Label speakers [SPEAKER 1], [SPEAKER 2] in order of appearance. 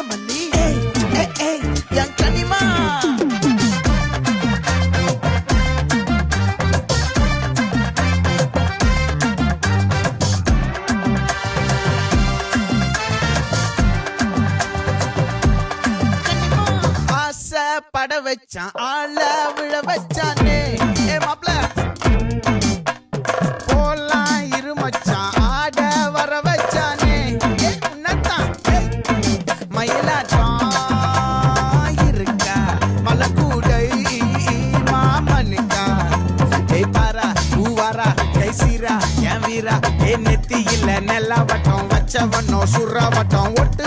[SPEAKER 1] மல்லி என் கனிமா பட வச்சான் ஆள விழ வச்சானே மாப்ள போலாம் இருமச்சான் ஆட வர வச்சானே உன்னத்தான் மயிலாட்டம் இருக்கா மலக்கூடை மாமனுக்கா பாரா பூவாரா கைசீரா என் வீரா நெத்தி இல்ல நெல்லா வட்டம் வச்ச வண்ணம் சுறா வட்டம் ஒட்டு